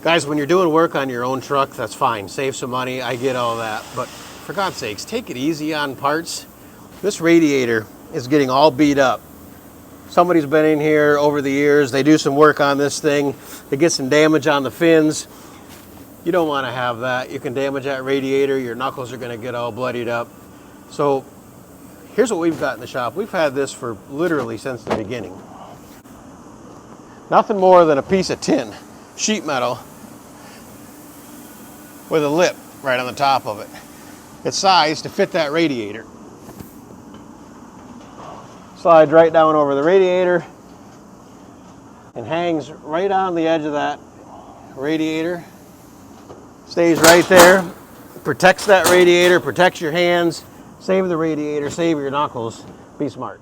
Guys, when you're doing work on your own truck, that's fine. Save some money, I get all that. But for God's sakes, take it easy on parts. This radiator is getting all beat up. Somebody's been in here over the years, they do some work on this thing, they get some damage on the fins. You don't want to have that. You can damage that radiator, your knuckles are going to get all bloodied up. So here's what we've got in the shop. We've had this for literally since the beginning. Nothing more than a piece of tin, sheet metal, with a lip right on the top of it. It's sized to fit that radiator. Slides right down over the radiator and hangs right on the edge of that radiator. Stays right there, protects that radiator, protects your hands. Save the radiator, save your knuckles, be smart.